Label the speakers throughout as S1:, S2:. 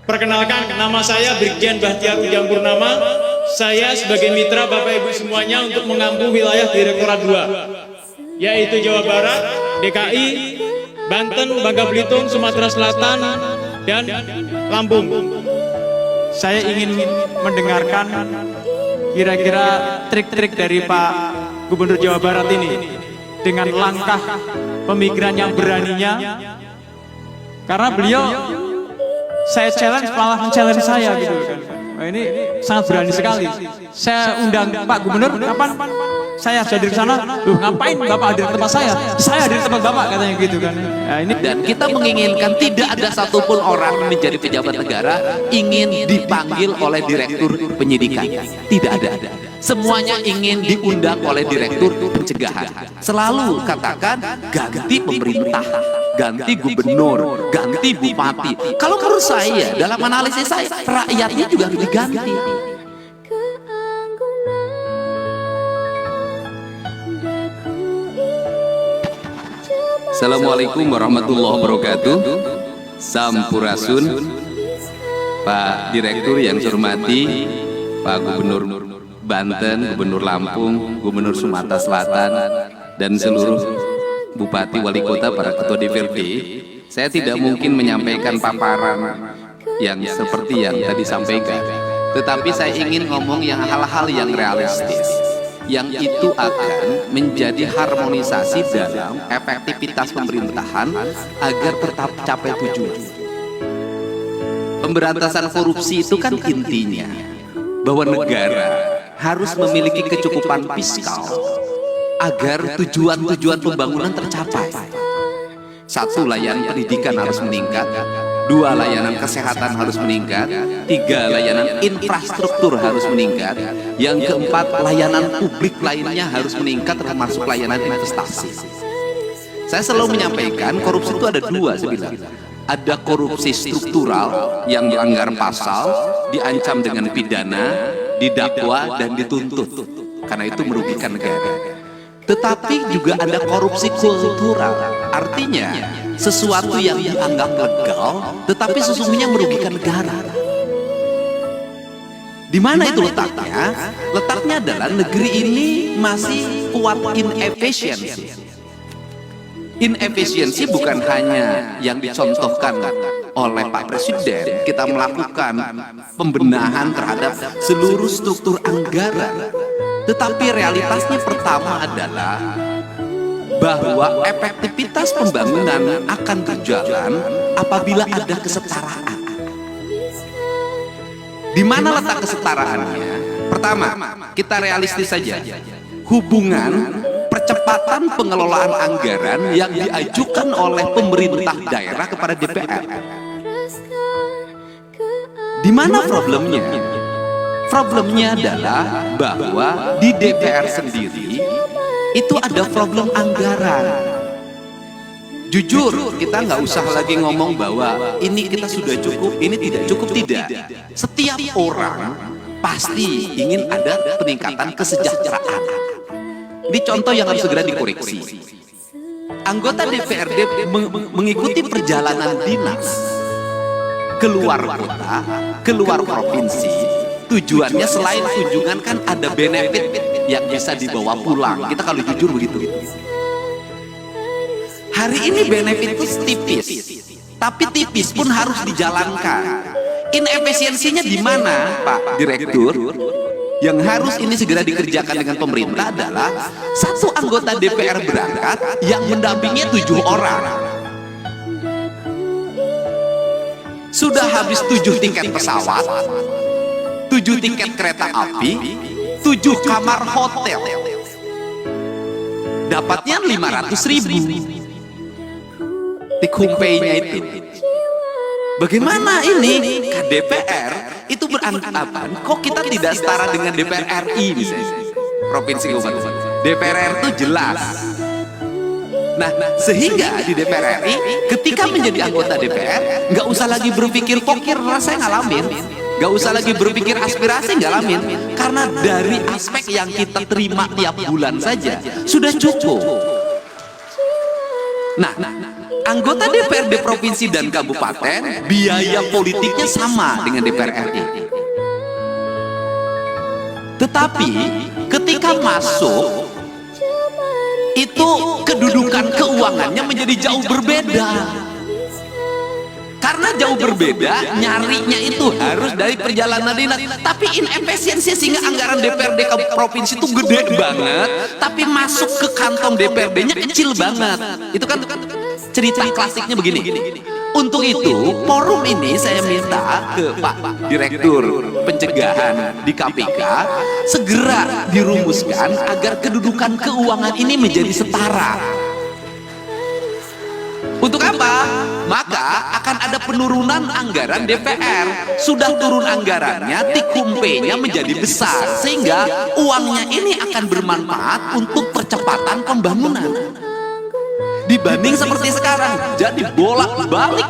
S1: Perkenalkan, nama saya Brigjen Bahtiar Ujang Purnama. Saya sebagai mitra Bapak Ibu semuanya untuk mengampu wilayah Direktorat 2, yaitu Jawa Barat, DKI, Banten, Bangka Belitung, Sumatera Selatan, dan Lampung. Saya ingin mendengarkan kira-kira trik-trik dari Pak Gubernur Jawa Barat ini dengan langkah pemikiran yang beraninya, karena beliau saya challenge, malah men-challenge saya gitu kan. Nah, ini sangat berani sekali. Saya undang Pak Gubernur, kapan saya hadir di sana? Loh, ngapain Bapak hadir di tempat saya? Saya hadir di tempat Bapak, katanya gitu kan. Nah, ini
S2: Dan kita menginginkan tidak ada satupun orang menjadi pejabat negara ingin dipanggil oleh direktur penyidikan. Tidak ada. Semuanya ingin diundang oleh direktur pencegahan. Selalu katakan ganti pemerintah, ganti gubernur, ganti bupati. Kalau menurut saya, dalam analisis saya, rakyatnya juga harus diganti. Assalamualaikum warahmatullahi wabarakatuh. Sampurasun, Pak Direktur yang saya hormati, Pak Gubernur Banten, Gubernur Lampung, Gubernur Sumatera Selatan, dan seluruh Bupati Wali Kota, para Ketua DPRD. Saya tidak mungkin menyampaikan paparan yang seperti yang tadi sampaikan, tetapi saya ingin ngomong yang hal-hal yang realistis, yang itu akan menjadi harmonisasi dalam efektivitas pemerintahan agar tetap capai tujuan. Pemberantasan korupsi itu kan intinya bahwa negara harus memiliki kecukupan fiskal agar tujuan-tujuan pembangunan tercapai. Satu, layanan pendidikan harus meningkat. Dua, layanan kesehatan harus meningkat. Tiga, layanan infrastruktur harus meningkat. Yang keempat, layanan publik lainnya harus meningkat, termasuk layanan investasi. Saya selalu menyampaikan korupsi itu ada dua, saya bilang. Ada korupsi struktural yang melanggar pasal, diancam dengan pidana, didakwa dan dituntut, karena itu merugikan negara. Tetapi juga ada korupsi kultural, artinya sesuatu yang dianggap legal tetapi sesungguhnya merugikan negara. Di mana itu letaknya? Letaknya adalah negeri ini masih kuat inefisiensi. Inefisiensi bukan hanya yang dicontohkan oleh Pak Presiden. Kita melakukan pembenahan terhadap seluruh struktur anggaran, tetapi realitasnya pertama adalah bahwa efektivitas pembangunan akan berjalan apabila ada kesetaraan. Di mana letak kesetaraannya? Pertama, kita realistis saja. Hubungan percepatan pengelolaan anggaran yang diajukan oleh pemerintah daerah kepada DPR. Di mana problemnya? Problemnya adalah bahwa di DPR sendiri itu ada problem anggaran. Jujur, kita nggak usah lagi ngomong bahwa ini kita sudah cukup, ini tidak cukup, tidak. Setiap orang pasti ingin ada peningkatan kesejahteraan. Ini contoh yang harus segera dikoreksi. Anggota DPRD mengikuti perjalanan dinas keluar kota, keluar provinsi. Tujuannya selain kunjungan kan ada benefit yang bisa dibawa pulang. Kita kalau jujur begitu. Hari ini benefit itu tipis, tapi tipis pun harus dijalankan. Inefisiensinya di mana, Pak Direktur? Yang harus ini segera dikerjakan dengan pemerintah adalah satu anggota DPR berangkat yang mendampingi 7 orang. Sudah habis 7 tiket pesawat, 7 tiket kereta api, 7 kamar hotel. Dapatnya 500.000. Take-home pay-nya itu. Bagaimana ini? KDPR itu beranggapan kok kita tidak setara dengan DPR RI misalnya, provinsi kabupaten. DPR itu jelas. Nah, sehingga di DPR RI ketika menjadi anggota DPR nggak usah lagi berpikir pokir, saya ngalamin. Nggak usah lagi berpikir aspirasi, ngalamin. Karena dari aspek yang kita terima tiap bulan saja sudah cukup. Nah, Anggota DPRD provinsi dan kabupaten biaya politiknya sama dengan DPR RI. Tetapi ketika masuk itu kedudukan keuangannya menjadi jauh berbeda. Karena jauh berbeda, nyarinya itu harus dari perjalanan dinas. Tapi inefisiensi sehingga anggaran DPRD provinsi itu gede banget, tapi masuk ke kantong DPRD-nya kecil banget. Itu kan cerita klasiknya begini. Untuk itu, forum ini saya minta ke Pak Direktur Pencegahan di KPK segera dirumuskan agar kedudukan keuangan ini menjadi setara. Untuk apa? Maka akan ada penurunan anggaran DPR. Sudah turun anggarannya, tikumpe-nya menjadi besar, sehingga uangnya ini akan bermanfaat untuk percepatan pembangunan. Dibanding seperti sekarang, jadi bolak-balik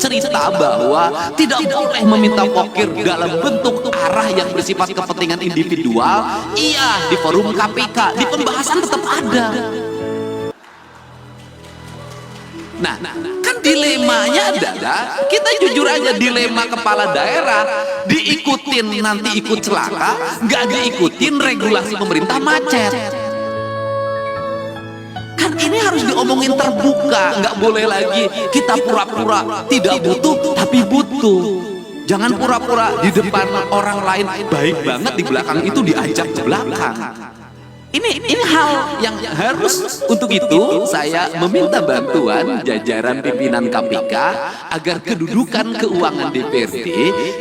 S2: cerita bahwa tidak boleh meminta pokir dalam bentuk arah yang bersifat kepentingan individual. Iya, di forum KPK, di pembahasan tetap ada. Nah, kan dilemanya adalah, kita jujur aja, dilema kepala daerah, diikutin nanti ikut celaka, nggak diikutin regulasi pemerintah macet. Kan ini harus diomongin terbuka, nggak boleh lagi kita pura-pura tidak butuh tapi butuh. Jangan pura-pura di depan orang lain baik banget, di belakang itu diajak ke belakang. Ini hal yang harus. Untuk itu saya meminta bantuan jajaran pimpinan KPK agar kedudukan keuangan DPRD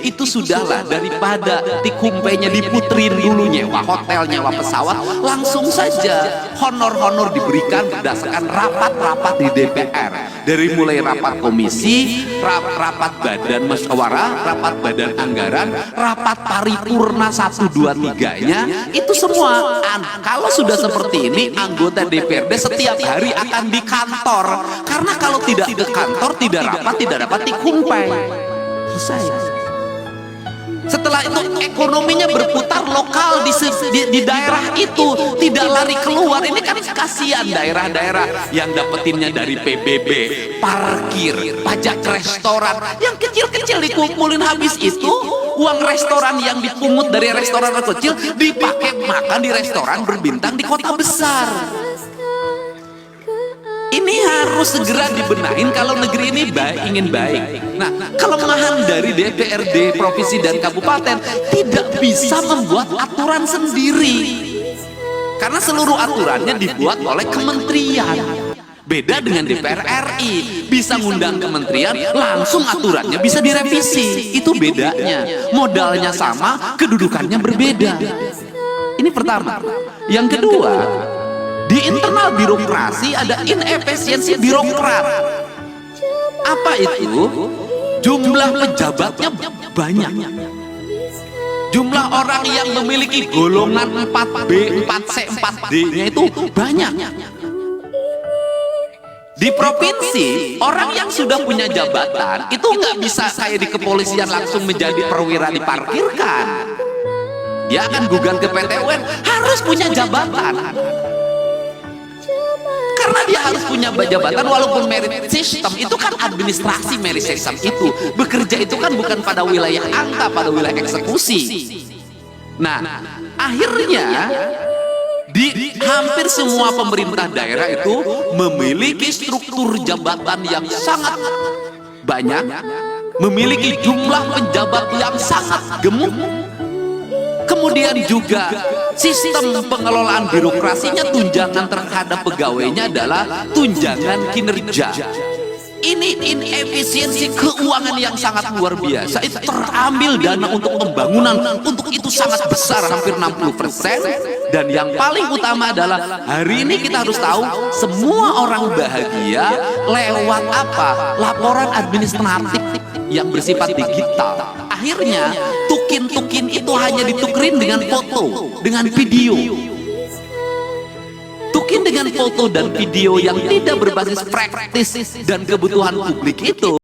S2: itu sudahlah, daripada tikumpenya diputrin dulu, nyewa hotel, nyewa pesawat, langsung saja honor-honor diberikan berdasarkan rapat-rapat di DPR. Dari mulai rapat komisi, rapat badan musyawarah, rapat badan anggaran, rapat paripurna 1, 2, 3-nya, itu semua. Kalau sudah seperti ini, anggota DPRD setiap hari akan di kantor. Karena kalau tidak ke kantor, tidak rapat, tidak dapat tikumpai. Selesai. Setelah itu ekonominya berputar lokal di daerah itu, tidak lari keluar. Ini kan kasihan daerah-daerah yang dapetinnya dari PBB, parkir, pajak restoran, yang kecil-kecil dikumpulin, habis itu uang restoran yang dipungut dari restoran kecil dipakai makan di restoran berbintang di kota besar. Ini harus segera dibenahin kalau negeri ini ingin baik. Nah, kelemahan dari DPRD provinsi dan kabupaten tidak bisa membuat aturan sendiri, karena seluruh aturannya dibuat oleh kementerian. Beda dengan DPR RI, bisa ngundang kementerian, langsung aturannya bisa direvisi. Itu bedanya. Modalnya sama, kedudukannya berbeda. Ini pertama. Yang kedua, di internal birokrasi ada inefisiensi birokrat. Apa itu? Jumlah pejabatnya banyak. Jumlah orang yang memiliki golongan 4B, 4C, 4D-nya itu banyak. Di provinsi, orang yang sudah punya jabatan itu nggak bisa kayak di kepolisian langsung menjadi perwira diparkirkan. Dia akan gugat ke PT UN, harus punya jabatan. Karena dia harus punya jabatan, walaupun merit system itu kan administrasi, merit system itu bekerja itu kan bukan pada wilayah angka, pada wilayah eksekusi. Nah, akhirnya di hampir semua pemerintah daerah itu memiliki struktur jabatan yang sangat banyak, memiliki jumlah pejabat yang sangat gemuk. Kemudian juga sistem pengelolaan birokrasinya, tunjangan terhadap pegawainya adalah tunjangan kinerja. Ini inefisiensi keuangan yang sangat luar biasa. Itu terambil dana untuk pembangunan, untuk itu sangat besar, hampir 60%. Dan yang paling utama adalah hari ini kita harus tahu, semua orang bahagia lewat apa? Laporan administratif yang bersifat digital. Akhirnya tukin-tukin itu hanya ditukerin dengan foto, dengan video. Tukin dengan foto dan video yang tidak berbasis praktis dan kebutuhan publik itu